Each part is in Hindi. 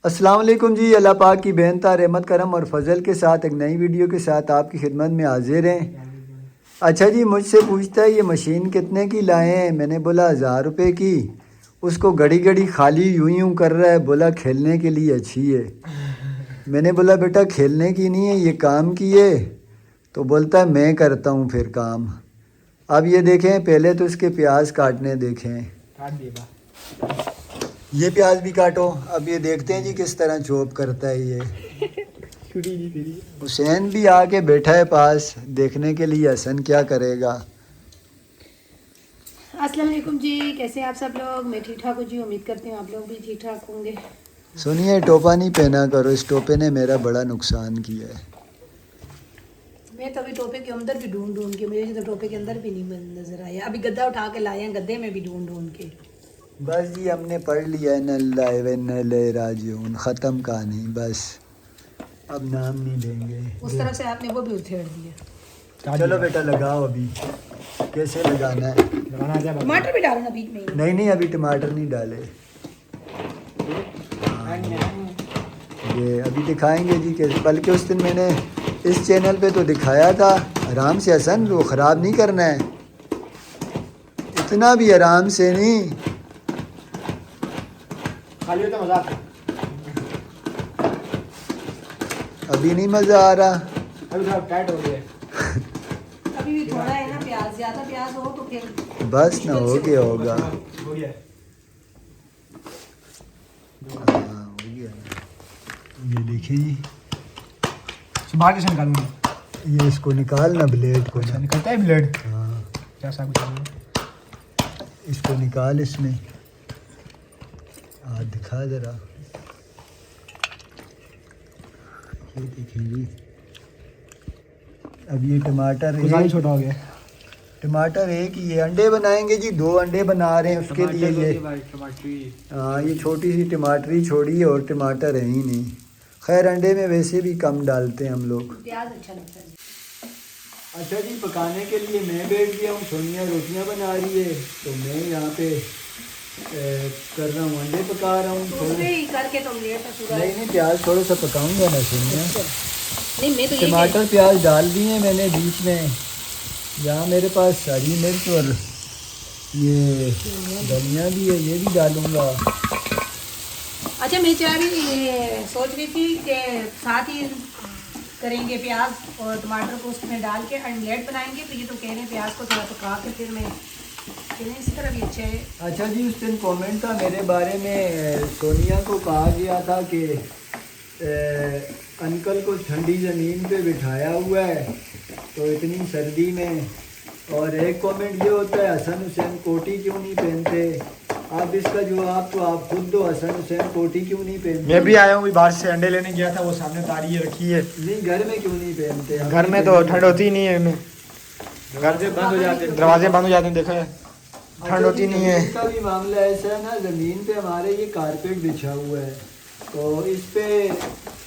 अस्सलाम वालेकुम जी। अल्लाह पाक की बेनता रहमत करम और फजल के साथ एक नई वीडियो के साथ आपकी खिदमत में हाजिर हैं। अच्छा जी, मुझसे पूछता है ये मशीन कितने की लाए हैं। मैंने बोला 1000 रुपये की। उसको घड़ी घड़ी खाली यूं कर रहा है, बोला खेलने के लिए अच्छी है। मैंने बोला बेटा खेलने की नहीं है, ये काम की है। तो बोलता है मैं करता हूँ फिर काम। अब ये देखें, पहले तो इसके प्याज काटने देखें। ये प्याज भी काटो। अब ये देखते हैं जी किस तरह चॉप करता है ये। हुसैन भी आके बैठा है पास देखने के लिए हसन क्या करेगा। अस्सलाम वालेकुम जी, कैसे हैं आप सब लोग। मैं ठीक ठाक हूँ जी, उम्मीद करती हूँ आप लोग भी ठीक ठाक होंगे। सुनिए, टोपा नहीं पहना करो, इस टोपे ने मेरा बड़ा नुकसान किया है। मैं तो अभी टोपे के अंदर भी ढूंढ ढूंढ के, मुझे तो टोपे के अंदर भी नहीं नजर आया। अभी गद्दा उठा के लाए हैं, गद्दे में भी ढूंढ ढूंढ के। बस जी हमने पढ़ लिया है, नल्लाह व इन्ना राजिऊन, ख़त्म कहानी। बस अब नाम नहीं लेंगे। उस तरफ से आपने वो भी उछेड़ दिया। चलो बेटा लगाओ। अभी कैसे लगाना है? टमाटर भी डालो ना बीच में ही। नहीं नहीं, अभी टमाटर नहीं डाले। ये अभी दिखाएंगे जी कैसे। बल्कि उस दिन मैंने इस चैनल पे तो दिखाया था। आराम से हसन, वो ख़राब नहीं करना है, इतना भी आराम से नहीं। खाली होता मजाक। अभी नहीं मज़ा आ रहा। अभी थोड़ा टाइट हो गया। अभी भी थोड़ा है ना प्याज, ज्यादा प्याज हो तो फिर बस ना हो गया होगा। हो गया। हाँ हो गया। ये देखिए जी, बाहर कैसे निकालूंगा? ये इसको निकाल ना, ब्लेड को ना। निकलता है ब्लेड? हाँ क्या सा कुछ? इसको निकाल, इसमें हाथ दिखा ज़रा। ये देखिए जी। अब ये टमाटर कुछ छोटा हो गया। टमाटर एक ही है। अंडे बनाएंगे जी, 2 अंडे बना रहे हैं उसके लिए ये। हाँ ये छोटी सी टमाटरी छोड़ी है और टमाटर है ही नहीं। खैर अंडे में वैसे भी कम डालते हैं हम लोग। प्याज अच्छा लगता है। अच्छा जी, पकाने के लिए मैं बैठ गया हूँ। सोनिया रोटियाँ बना रही है तो मैं यहाँ पे कर रहा हूँ, अंडे पका रहा हूँ। उसमें ही करके तुम लेट शुरू। नहीं नहीं, प्याज थोड़ा सा पकाऊंगा ना सोनिया। नहीं मैं तो ये टमाटर प्याज डाल दिए मैंने बीच में। यहाँ मेरे पास हरी मिर्च और ये धनिया भी है, ये भी डालूंगा। अच्छा मैं चाह रही सोच रही थी कि साथ ही करेंगे प्याज और टमाटर को उसमें डाल के ऑमलेट बनाएंगे। तो ये तो कह रहे हैं प्याज को थोड़ा पका के फिर मैं इस तरह भी अच्छा है। अच्छा जी, उस दिन कमेंट था मेरे बारे में। सोनिया को कहा गया था कि अंकल को ठंडी ज़मीन पे बिठाया हुआ है तो इतनी सर्दी में। और एक कमेंट ये होता है हसन हुसैन कोटी क्यों नहीं पहनते। आप इसका जवाब तो आप खुद दो, हसन हुसैन कोटी क्यों नहीं पहनते। मैं भी आया हूँ, बाहर से अंडे लेने गया था, वो सामने तारी है रखी है। नहीं घर में क्यों नहीं पहनते? घर में तो ठंड होती ही नहीं है, घर से बंद हो जाते हैं, दरवाजे बंद हो जाते हैं। देखा है, ठंड होती नहीं है। इसका भी मामला ऐसा है ना, ज़मीन पे हमारे ये कारपेट बिछा हुआ है तो इस पे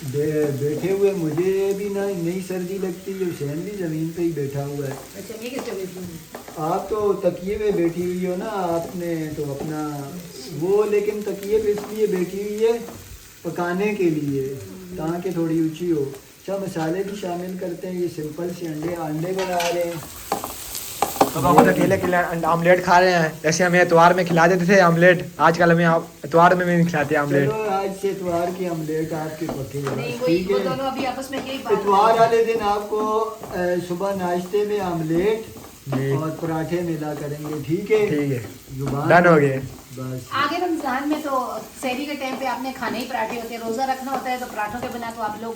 बैठे हुए मुझे भी ना नहीं सर्दी लगती है। हुसैन भी ज़मीन पे ही बैठा हुआ है। अच्छा मैं किस तरह आप तो तकिए पे बैठी हुई हो ना, आपने तो अपना वो, लेकिन तकिए पे इसलिए बैठी हुई है पकाने के लिए ताकि थोड़ी ऊंची हो। अच्छा मसाले भी शामिल करते हैं। ये सिंपल से अंडे बना रहे हैं। तो हम अकेले ऑमलेट खा रहे हैं। जैसे हमें इतवार में खिला देते थे ऑमलेट, आजकल हमें इतवार में भी नहीं खिलाते ऑमलेट। चलो आज से इतवार की ऑमलेट आपके पके हैं, नहीं ठीक वो है। दोनों अभी आपस में यही बात इतवार वाले दिन आपको सुबह नाश्ते में ऑमलेट और पराठे मिला करेंगे, ठीक है। ठीक है, जुबान डन हो गए। बस। आगे रमजान में तो सहरी के टाइम पे आपने खाने ही पराठे होते हैं। रोजा रखना होता है तो पराठों के बिना तो आप लोग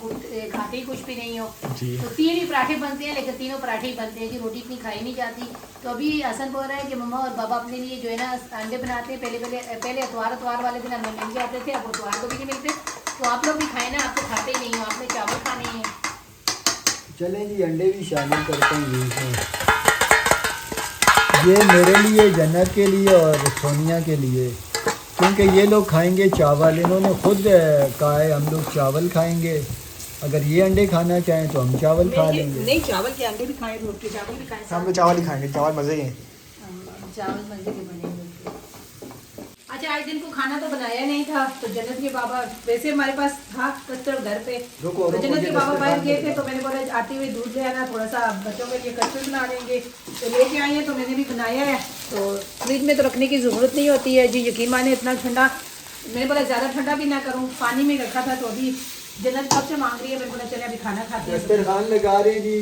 खाते ही कुछ भी नहीं हो। जी। तो 3 ही पराठे बनते हैं, लेकिन तीनों पराठे ही बनते हैं कि रोटी इतनी खाई नहीं जाती। तो अभी हसन बोल रहा है कि मम्मा और बाबा अपने लिए जो है ना अंडे बनाते हैं। पहले इतवार वाले दिन हमें मिल जाते थे, अब इतवार को भी नहीं मिलते। तो आप लोग भी खाए ना, आप तो खाते ही नहीं हो, आपने चावल खाने हैं। चलें जी, अंडे भी शामिल करते हैं इसमें। ये मेरे लिए, जन्नत के लिए और सोनिया के लिए, क्योंकि ये लोग खाएंगे चावल। इन्होंने खुद कहा है हम लोग चावल खाएंगे। अगर ये अंडे खाना चाहें तो हम चावल खा लेंगे। नहीं चावल के अंडे भी खाए, रोटी चावल भी खाए। हम तो चावल ही खाएंगे, चावल मजे के हैं। चावल मजे के बनेंगे। अच्छा आज दिन को खाना तो बनाया नहीं था, तो जन्नत के बाबा वैसे हमारे पास था कस्टर्ड घर पे, तो जन्नत के बाबा बाहर गए थे, तो मैंने बोला आते हुए दूध ले आना, थोड़ा सा बच्चों के लिए कस्टर्ड बना देंगे, तो लेके आई हैं, तो मैंने भी बनाया है। तो फ्रिज में तो रखने की ज़रूरत नहीं होती है जी, यकीन माने इतना ठंडा, मैंने बोला ज़्यादा ठंडा भी ना करूँ, पानी में रखा था, तो अभी जन्नत कब से मांग रही है, मैंने बोला चले अभी खाना खाते हैं। दस्तरखान लगा रहे हैं जी,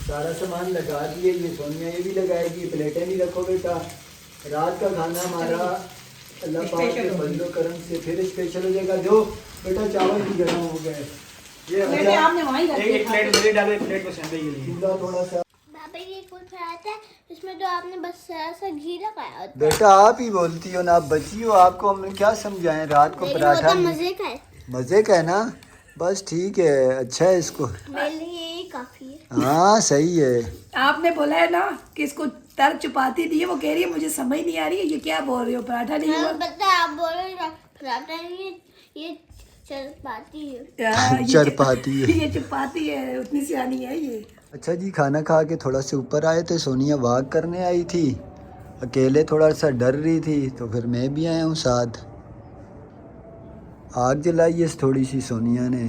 सारा सामान लगा दिए, ये सोनिया ये भी लगाएगी, प्लेटें भी रखो बेटा। रात का खाना हमारा अल्लाह पाक के फजलो करम से फिर स्पेशल हो जाएगा। जो बेटा चावल भी गर्म हो गए, ये आपने वहीं एक प्लेट मेरे डालो, एक प्लेट पसंद है ये लिए। चूल्हा थोड़ा सा पापा ये फूल फराता है, इसमें तो आपने बस जरा सा घी लगाया होता है। बेटा आप ही बोलती हो ना, आप बची हो, आपको हम क्या समझाएं। रात को लेकिन पराठा वो तो मजे का है, मजे का है ना, बस ठीक है, अच्छा है इसको। मेरे लिए यही काफी है। हाँ सही है। आपने बोला है ना कि इसको तर्क चुपाती दी है, वो कह रही है मुझे समझ नहीं आ रही है ये क्या बोल रही हो, पराठा नहीं हुआ। पता है, आप बोल रहे हो फराता नहीं है, ये चपाती है। ये चरपाती है। ये चपाती है, उतनी सियानी है ये। अच्छा जी, खाना खा के थोड़ा से ऊपर आए थे, सोनिया वॉक करने आई थी, अकेले थोड़ा सा डर रही थी, तो फिर मैं भी आया हूँ साथ। आग जलाई है थोड़ी सी सोनिया ने।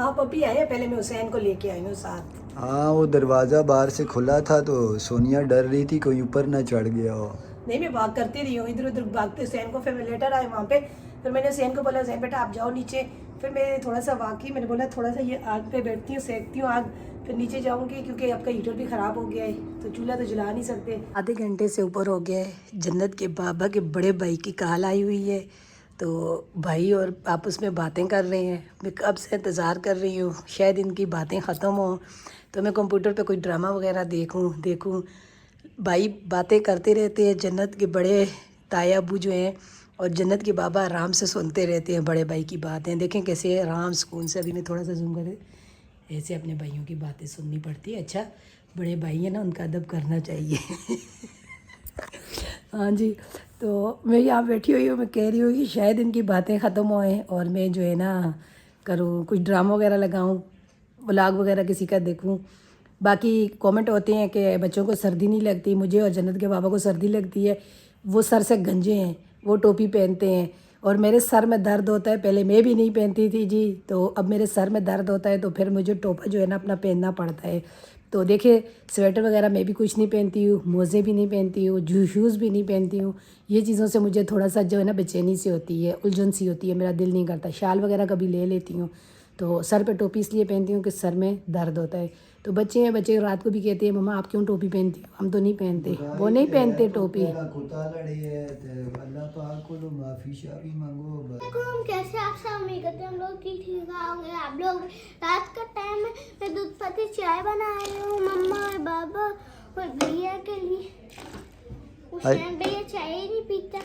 आप अभी आए, पहले मैं हुसैन को लेके आई हूँ साथ। हाँ वो दरवाज़ा बाहर से खुला था, तो सोनिया डर रही थी कोई ऊपर ना चढ़ गया हो। नहीं मैं भाग करती रही हूँ इधर उधर भागते हुसैन को, फिर मैं लेटर आए वहाँ पे, फिर मैंने हुसैन को बोला हुसैन बेटा आप जाओ नीचे, फिर मैं थोड़ा सा वाकई मैंने बोला थोड़ा सा ये आग पे बैठती हूँ, सेकती हूँ आग, फिर नीचे जाऊँगी क्योंकि आपका हीटर भी ख़राब हो गया है, तो चूल्हा तो जला नहीं सकते। आधे घंटे से ऊपर हो गया है, जन्नत के बाबा के बड़े भाई की कॉल आई हुई है, तो भाई और आपस में बातें कर रहे हैं। मैं कब से इंतज़ार कर रही हूँ शायद इनकी बातें ख़त्म हों, तो मैं कंप्यूटर पे कोई ड्रामा वगैरह देखूँ। भाई बातें करते रहते हैं, जन्नत के बड़े ताया अबू जो हैं और जन्नत के बाबा आराम से सुनते रहते हैं बड़े भाई की बातें। देखें कैसे आराम सुकून से, अभी मैं थोड़ा सा जूम कर, ऐसे अपने भाइयों की बातें सुननी पड़ती है। अच्छा बड़े भाई हैं ना, उनका अदब करना चाहिए। हाँ जी, तो मैं यहाँ बैठी हुई हूँ, मैं कह रही हूँ कि शायद इनकी बातें ख़त्म होएं और मैं जो है ना करूँ कुछ ड्रामा वगैरह लगाऊँ, व्लॉग वगैरह किसी का देखूँ। बाकी कमेंट होते हैं कि बच्चों को सर्दी नहीं लगती, मुझे और जन्नत के बाबा को सर्दी लगती है, वो सर से गंजे हैं, वो टोपी पहनते हैं और मेरे सर में दर्द होता है। पहले मैं भी नहीं पहनती थी जी, तो अब मेरे सर में दर्द होता है, तो फिर मुझे टोपा जो है ना अपना पहनना पड़ता है। तो देखिए स्वेटर वगैरह मैं भी कुछ नहीं पहनती हूँ, मोज़े भी नहीं पहनती हूँ, शूज़ भी नहीं पहनती हूँ। ये चीज़ों से मुझे थोड़ा सा जो है ना बेचैनी सी होती है, उलझन सी होती है, मेरा दिल नहीं करता। शाल वगैरह कभी ले लेती हूँ, तो सर पे टोपी इसलिए पहनती हूँ कि सर में दर्द होता है। तो बच्चे हैं, बच्चे रात को भी कहते हैं मम्मा आप क्यों टोपी पहनती हो, हम तो नहीं पहनते, वो नहीं पहनते टोपी। देखो हम कैसे आपसे उम्मीद करते हैं, हम लोग की ठीक होंगे। आप लोग रात का टाइम है, मैं दूध पत्ती चाय बना रही हूँ मम्मा और बाबा और भैया के लिए। हुसैन भैया चाय ही नहीं पीता।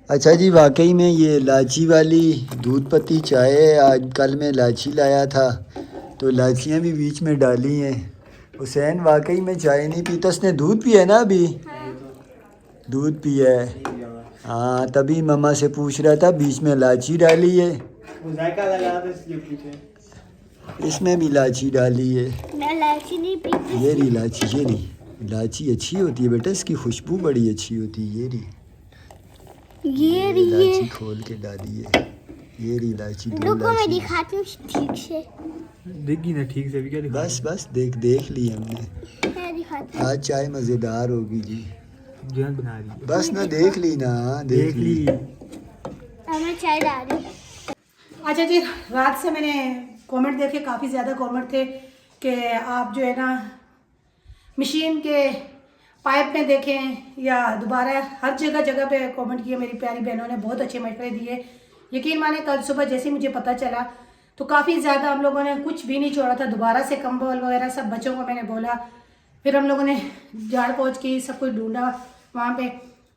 अच्छा जी, वाकई में ये इलायची वाली दूध पत्ती चाय है। आज कल मैं इलायची लाया था, तो इलायचियाँ भी बीच में डाली हैं। हुसैन वाकई में चाय नहीं पीता, उसने दूध पिया है ना अभी? दूध पिया है, हाँ तभी मम्मा से पूछ रहा था, बीच में इलायची डाली है, इसमें भी इलायची डाली है। मैं इलायची नहीं पीती। ये रही इलायची, ये रही इलायची, अच्छी होती है बेटा, इसकी खुशबू बड़ी अच्छी होती है। ये रही इलायची खोल के डाली है, ये रही इलायची। रुको मैं दिखाती हूँ ठीक से। देखी ना ठीक से भी, क्या दिखा? बस देख ली हमने। मैं दिखाती हूँ। आज चाय मज़ेदार होगी जी, जान बना रही है। बस ना देख ली ना, देख ली। अब मैं चाय डाल रही हूँ। अच्छा जी, रात से मैंने कमेंट देखे, काफ़ी ज़्यादा कमेंट थे कि आप जो है ना मशीन के पाइप में देखें या दोबारा, हर जगह पे कमेंट किए। मेरी प्यारी बहनों ने बहुत अच्छे मशवरे दिए। यकीन माने कल सुबह जैसे ही मुझे पता चला तो काफ़ी ज़्यादा हम लोगों ने कुछ भी नहीं छोड़ा था, दोबारा से कंबल वगैरह सब बच्चों को मैंने बोला। फिर हम लोगों ने झाड़ पोंछ की, सब कुछ ढूंढा वहाँ पे,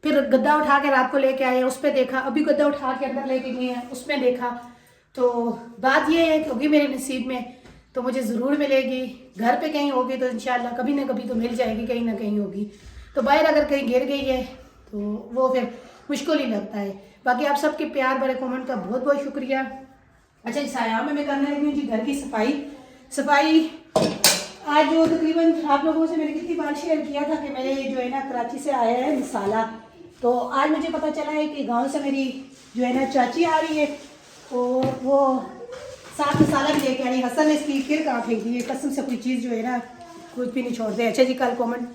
फिर गद्दा उठा के रात को लेके आए, उस पर देखा, अभी गद्दा उठा के अंदर लेके गए हैं, उसमें देखा। तो बात ये है कि होगी मेरे नसीब में तो मुझे ज़रूर मिलेगी, घर पे कहीं होगी तो इंशाल्लाह कभी ना कभी तो मिल जाएगी, कहीं ना कहीं होगी। तो बाहर अगर कहीं गिर गई है तो वो फिर मुश्किल ही लगता है। बाकी आप सबके प्यार भरे कमेंट का बहुत बहुत शुक्रिया। अच्छा साया में मैं करने लगी हूँ जी घर की सफाई। आज जो तकरीबन आप लोगों से मैंने कितनी बार शेयर किया था कि मैंने जो है ना कराची से आया है मसाला, तो आज मुझे पता चला है कि गांव से मेरी जो है ना चाची आ रही है और वो साथ मसाला भी लेके आ रही है। हसन ने इसकी फिर कहाँ फेंक दी है, कसम से कोई चीज़ जो है ना कुछ भी नहीं छोड़ते। अच्छा जी, कल कमेंट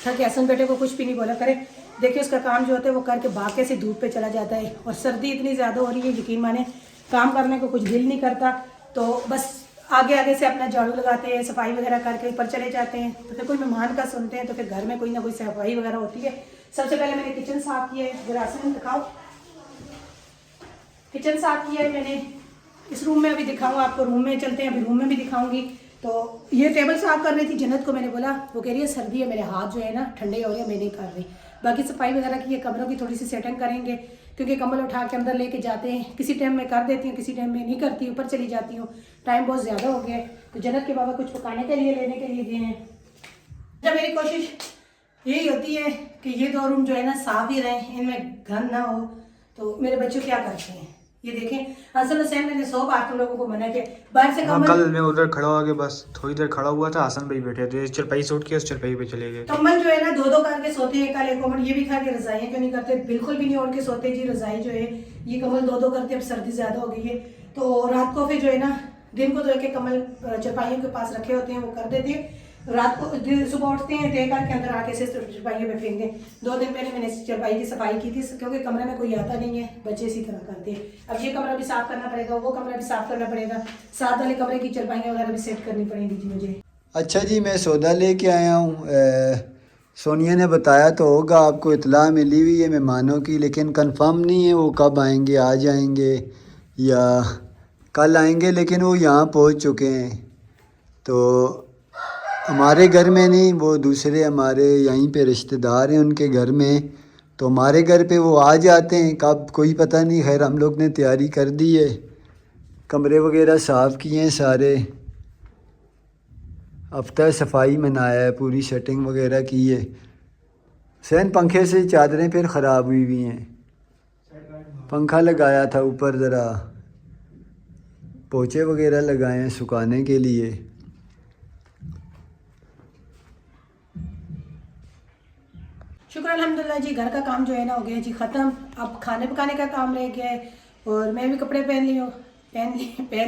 था कि हसन बेटे को कुछ भी नहीं बोला करे। देखिए उसका काम जो होता है वो करके बाके से धूप पे चला जाता है, और सर्दी इतनी ज़्यादा हो रही है, यकीन माने काम करने को कुछ दिल नहीं करता। तो बस आगे आगे से अपना झाड़ू लगाते हैं, सफाई वगैरह करके ऊपर चले जाते हैं। तो फिर कोई मेहमान का सुनते हैं तो फिर घर में कोई ना कोई सफाई वगैरह होती है। सबसे पहले मैंने किचन साफ किया है, जरा हसन दिखाओ। किचन साफ किया है मैंने, इस रूम में अभी दिखाऊँ आपको, रूम में चलते हैं, अभी रूम में भी दिखाऊंगी। तो ये टेबल साफ कर रही थी जन्नत को, मैंने बोला, वो कह रही है सर्दी है, मेरे हाथ जो है ना ठंडे हो रहे हैं, मैं नहीं कर रही। बाकी सफाई वगैरह की है, कमरों की थोड़ी सी सेटिंग करेंगे, क्योंकि कम्बल उठा के अंदर लेके जाते हैं, किसी टाइम में कर देती हूँ, किसी टाइम में नहीं करती, ऊपर चली जाती हूँ, टाइम बहुत ज़्यादा हो गया है। तो जन्नत के बाबा कुछ पकाने के लिए लेने के लिए दिए हैं। जब मेरी कोशिश यही होती है कि ये दो रूम जो है ना साफ ही रहें, इनमें गंद ना हो। तो मेरे बच्चे क्या करते हैं ये देखें। हसन हुसैन मैंने 100 बार तुम लोगों को मना किया, बाहर से हाँ, कल मैं उधर खड़ा हो गया, बस थोड़ी देर खड़ा हुआ था, हसन भाई बैठे थे, चरपाई सूट किया, उस चरपाई पे चले गए। कम्बल जो है ना 2-2 करके सोते हैं। कल एक कमेंट ये भी था कि रजाइयाँ क्यों नहीं करते, बिल्कुल भी नहीं ओढ़ के सोते जी। रजाई जो है ये कम्बल 2-2 करते, अब सर्दी ज़्यादा हो गई है तो रात को फिर जो है ना दिन को तो एक कम्बल चरपाइयों के पास रखे होते हैं, वो कर देते हैं। रात को सुबह उठते हैं तय करके अंदर आके से चरपाइयों में फेंक दें। 2 दिन पहले मैंने चरपाई की सफाई की थी, क्योंकि कमरे में कोई आता नहीं है, बच्चे इसी तरह करते हैं। अब ये कमरा भी साफ करना पड़ेगा, वो कमरा भी साफ करना पड़ेगा, साथ वाले कमरे की चरपाइयाँ वगैरह भी सेट करनी पड़ेंगी जी मुझे। अच्छा जी, मैं सौदा लेके आया हूँ। सोनिया ने बताया तो होगा, आपको इतला मिली हुई है मेहमानों की, लेकिन कंफर्म नहीं है वो कब आएंगे, आज आएंगे या कल आएंगे, लेकिन वो यहाँ पहुँच चुके हैं। तो हमारे घर में नहीं, वो दूसरे हमारे यहीं पे रिश्तेदार हैं उनके घर में, तो हमारे घर पे वो आ जाते हैं, कब कोई पता नहीं। खैर हम लोग ने तैयारी कर दी है, कमरे वगैरह साफ़ किए हैं सारे, हफ्ता सफाई मनाया है, पूरी सेटिंग वगैरह की है। सैन पंखे से चादरें फिर ख़राब हुई हुई हैं, पंखा लगाया था ऊपर, ज़रा पोछे वगैरह लगाए हैं सुखाने के लिए। शुक्र अल्हम्दुलिल्लाह जी, घर का काम जो है ना हो गया जी ख़त्म। अब खाने पकाने का काम रह गया है, और मैं भी कपड़े पहन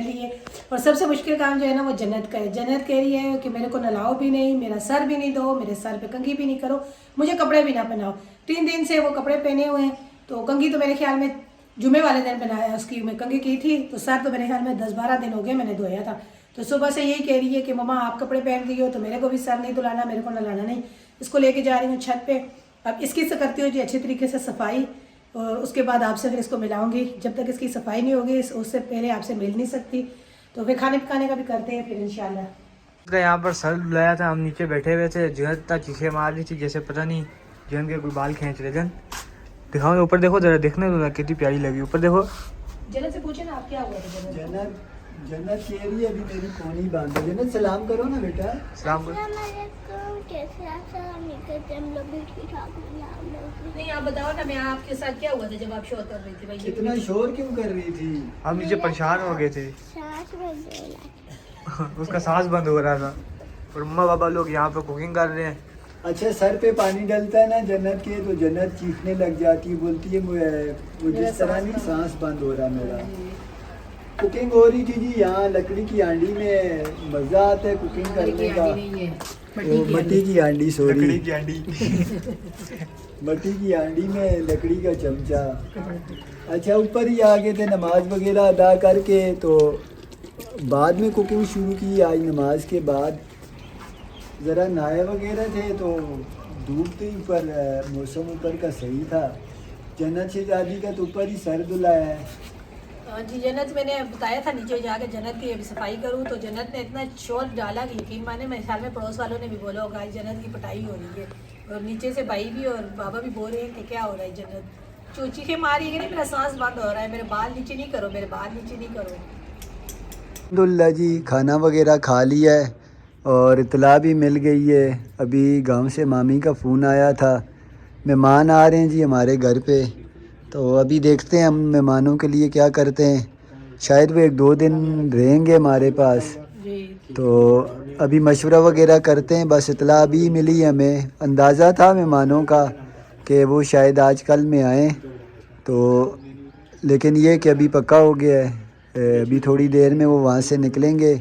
लिए। और सबसे मुश्किल काम जो है ना वो जन्नत का है। जन्नत कह रही है कि मेरे को नलाओ भी नहीं, मेरा सर भी नहीं धो, मेरे सर पे कंघी भी नहीं करो, मुझे कपड़े भी ना पहनाओ। 3 दिन से वो कपड़े पहने हुए हैं। तो कंघी तो मेरे ख्याल में जुमे वाले दिन पहनाया, उसकी मैं कंघी की थी। तो सर तो मेरे ख्याल में 10-12 दिन हो गए मैंने धोया था। तो सुबह से यही कह रही है कि मम्मा आप कपड़े पहन रही हो तो मेरे को भी सर नहीं धुलाना, मेरे को नलाना नहीं। इसको लेके जा रही हूँ छत पे। अब इसकी से करती हूँ जी अच्छी तरीके से सफाई, और उसके बाद आपसे फिर इसको मिलाऊंगी। जब तक इसकी सफाई नहीं होगी उससे पहले आपसे मिल नहीं सकती। तो फिर खाने पकाने का भी करते हैं फिर इंशाल्लाह। यहाँ पर सर बुलाया था, हम नीचे बैठे हुए थे, जहन तक चीखे मार रही थी जैसे पता नहीं जहन के कोई बाल खींच रहे। जन दिखाओ ऊपर, देखो जरा, देखने दो ना कितनी प्यारी लगी, ऊपर देखो। जन्नत से पूछे ना आप क्या हुआ था। जन्नत कह रही है अभी मेरी कोनी बांध। जन्नत सलाम करो ना बेटा। सलाम करो। कैसे आप सलाम नहीं करते, हम लोग भी ठीक ठाक हैं। नहीं आप बताओ ना, मैं आपके साथ क्या हुआ था जब आप शोर कर रही थी भाई। इतना शोर क्यों कर रही थी? हम नीचे परेशान हो गए थे, सांस बंद हो रहा है। उसका सांस बंद हो रहा था, और मम्मा पापा लोग यहाँ पे कुकिंग कर रहे हैं। अच्छा, सर पे पानी डलता है ना जन्नत के, तो जन्नत चीखने लग जाती है, बोलती है वो जिस तरह नहीं सांस बंद हो रहा मेरा। कुकिंग हो रही थी जी यहाँ लकड़ी की हांडी में, मज़ा आता है कुकिंग करने का। मट्टी की हांडी, सॉरी, लकड़ी की हांडी। मट्टी की हांडी में लकड़ी का चमचा। अच्छा, ऊपर ही आ गए थे नमाज वगैरह अदा करके, तो बाद में कुकिंग शुरू की आज नमाज के बाद। ज़रा नहाए वगैरह थे तो धूप थी ऊपर, मौसम ऊपर का सही था। जन्नत से दादी का तो ऊपर ही सर धुलाया है। जी जन्नत मैंने बताया था नीचे जाके जन्नत की अभी सफाई करूँ, तो जन्नत ने इतना शोर डाला कि यकीन माने मेरे ख्याल में पड़ोस वालों ने भी बोला होगा जन्नत की पिटाई हो रही है। और नीचे से भाई भी और बाबा भी बोल रहे हैं कि क्या हो रहा है। जन्नत चीखे मारी है कि नहीं, मेरा सांस बंद हो रहा है, मेरे बाल नीचे नहीं करो, मेरे बाल नीचे नहीं करो। अल्हम्दुलिल्लाह जी, खाना वगैरह खा लिया है और इतला भी मिल गई है। अभी गांव से मामी का फ़ोन आया था, मेहमान आ रहे हैं जी हमारे घर पे। तो अभी देखते हैं हम मेहमानों के लिए क्या करते हैं, शायद वो 1-2 दिन रहेंगे हमारे पास। तो अभी मशवरा वगैरह करते हैं। बस इतला अभी मिली हमें, अंदाज़ा था मेहमानों का कि वो शायद आज कल में आएँ, तो लेकिन ये कि अभी पक्का हो गया है, अभी थोड़ी देर में वो वहाँ से निकलेंगे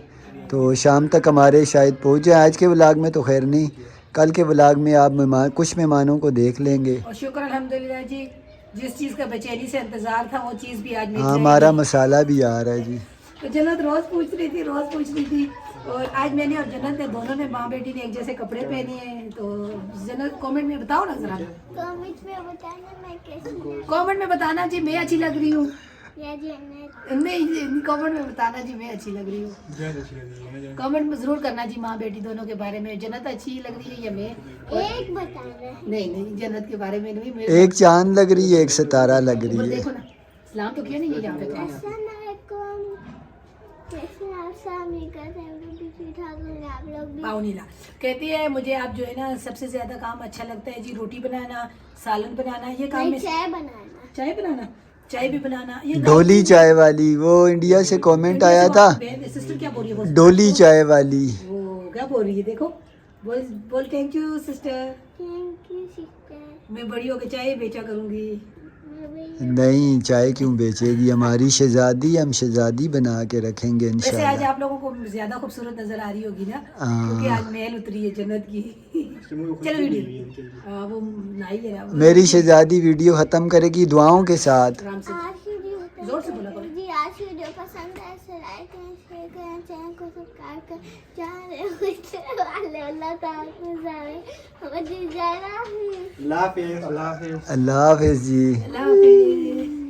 तो शाम तक हमारे शायद पहुँच जाए। आज के व्लॉग में तो खैर नहीं, कल के व्लॉग में आप कुछ मेहमानों को देख लेंगे। और शुक्र अल्हम्दुलिल्लाह जी, जिस चीज़ का बेचैनी से इंतज़ार था वो चीज़ भी आज मिल हाँ, जाएगी। हमारा मसाला भी आ रहा है जी। तो जन्नत रोज़ पूछ रही थी और आज मैंने और जन्नत ने दोनों ने माँ बेटी ने एक जैसे कपड़े पहने हैं। तो जन्नत कमेंट में बताओ ना जरा, कमेंट में बताना मैं कैसी हूँ। कमेंट में बताना जी मैं अच्छी लग रही हूँ, या जन्नत नहीं कमेंट में बताना जी मैं अच्छी लग रही हूँ। कमेंट में जरूर करना जी माँ बेटी दोनों के बारे में, जन्नत अच्छी लग रही है या मैं। एक बताना है। नहीं जन्नत के बारे में नहीं, मैं एक चांद लग रही है, एक सितारा लग रही है। देखो ना सलाम तो किया नहीं है यहाँ पे तो। अस्सलामुअलैकुम, कैसे आप सब? मैं कहते हैं भी ठीक ठाक होंगे आप लोग भी। पाउनीला कहती है मुझे आप जो है ना सबसे ज्यादा काम अच्छा लगता है जी रोटी बनाना, सालन बनाना, ये काम नहीं, में चाय बनाना। चाय बनाना, चाय भी बनाना, ये डोली चाय वाली, वो इंडिया से कमेंट आया था, सिस्टर क्या बोल रही है वो? डोली चाय वाली। वो क्या बोल रही है देखो, बोल thank you sister, thank you sister. मैं बड़ी होकर चाय बेचा करूंगी। नहीं, चाय क्यों बेचेगी, हमारी शहजादी, हम शहजादी बना के रखेंगे वैसे आज इंशाल्लाह। आप लोगों को ज्यादा खूबसूरत नजर आ रही होगी ना, हाँ। क्योंकि आज महल उतरी है जन्नत की। चलो वीडियो वो नाई है ना मेरी शहजादी वीडियो ख़त्म करेगी दुआओं के साथ। आराम से आज वीडियो जोर से बोला करो। जी, आज वीडियो पसंद है तो लाइक करें, शेयर करें, चैनल को सब्सक्राइब करें। अल्लाह ताला अल्लाह हाफिज़ जी। अल्लाह हाफिज़।